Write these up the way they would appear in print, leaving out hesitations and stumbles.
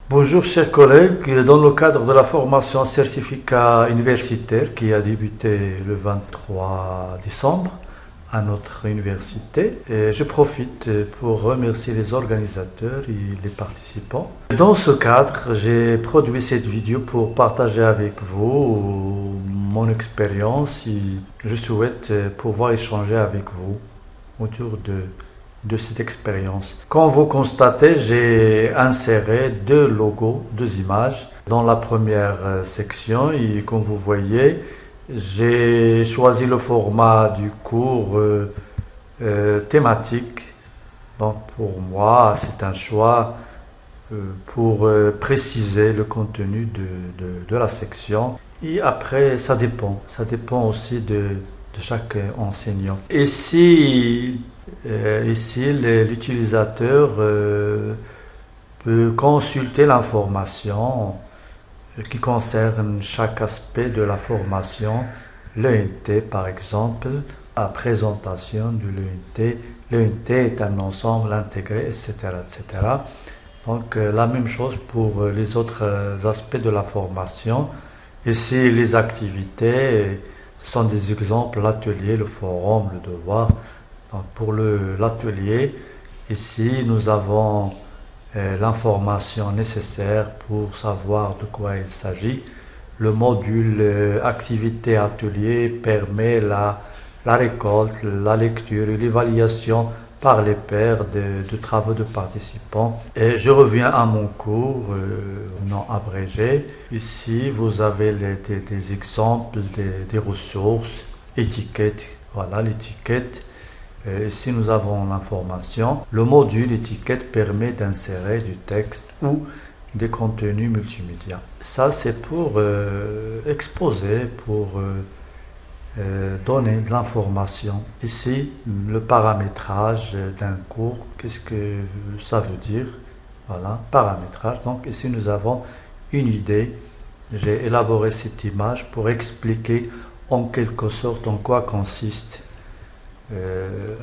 Bonjour chers collègues, dans le cadre de la formation certificat universitaire qui a débuté le 23 décembre à notre université, je profite pour remercier les organisateurs et les participants. Dans ce cadre, j'ai produit cette vidéo pour partager avec vous mon expérience et je souhaite pouvoir échanger avec vous autour de cette expérience. Comme vous constatez, j'ai inséré deux logos, deux images dans la première section et comme vous voyez, j'ai choisi le format du cours thématique. Donc pour moi, c'est un choix pour préciser le contenu de la section. Et après, ça dépend aussi de chaque enseignant. Ici, l'utilisateur peut consulter l'information qui concerne chaque aspect de la formation, l'ENT par exemple, la présentation de l'ENT. L'ENT est un ensemble intégré, etc. etc. Donc la même chose pour les autres aspects de la formation. Ici, les activités sont des exemples, l'atelier, le forum, le devoir. Donc pour l'atelier, ici, nous avons l'information nécessaire pour savoir de quoi il s'agit. Le module activité atelier permet la récolte, la lecture et l'évaluation par les pairs de travaux de participants. Et je reviens à mon cours, non abrégé. Ici, vous avez des exemples, des ressources, étiquettes. Voilà l'étiquette. Ici, nous avons l'information. Le module étiquette permet d'insérer du texte ou des contenus multimédia. Ça, c'est pour exposer, pour donner de l'information. Ici, le paramétrage d'un cours, qu'est-ce que ça veut dire? Voilà, paramétrage. Donc ici, nous avons une idée. J'ai élaboré cette image pour expliquer en quelque sorte en quoi consiste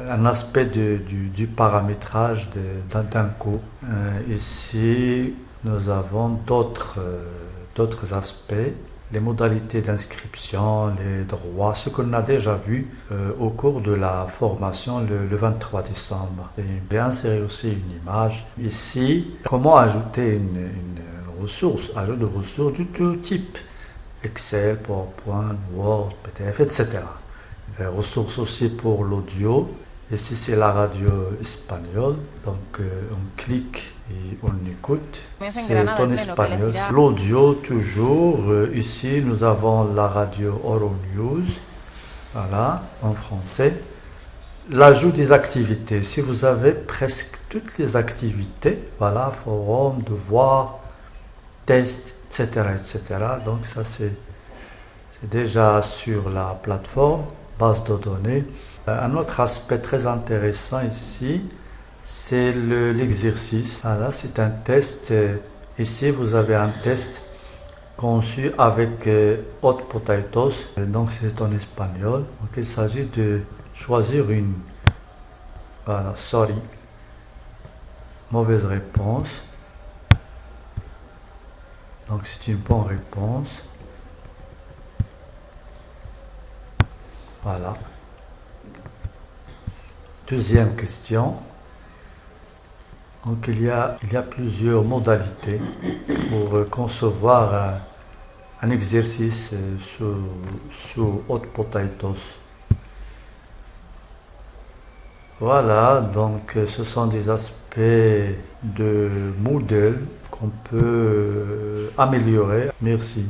un aspect du paramétrage d'un cours. Ici, nous avons d'autres aspects, les modalités d'inscription, les droits, ce qu'on a déjà vu au cours de la formation le 23 décembre. J'ai inséré aussi une image. Ici, comment ajouter une ressource, ajout de ressources de tout type, Excel, PowerPoint, Word, PDF, etc. Ressources aussi pour l'audio. Ici, c'est la radio espagnole. Donc, on clique et on écoute. C'est en espagnol. L'audio, toujours. Ici, nous avons la radio Euronews. Voilà, en français. L'ajout des activités. Si vous avez presque toutes les activités, voilà, forum, devoir, test, etc., etc. Donc, ça, c'est déjà sur la plateforme. Base de données. Un autre aspect très intéressant ici, c'est l'exercice. Voilà, c'est un test. Ici, vous avez un test conçu avec Hot Potatoes. Donc, c'est en espagnol. Donc, il s'agit de choisir une. Voilà, sorry. Mauvaise réponse. Donc, c'est une bonne réponse. Voilà. Deuxième question. Donc il y a plusieurs modalités pour concevoir un exercice sous Hot Potatoes. Voilà, donc ce sont des aspects de Moodle qu'on peut améliorer. Merci.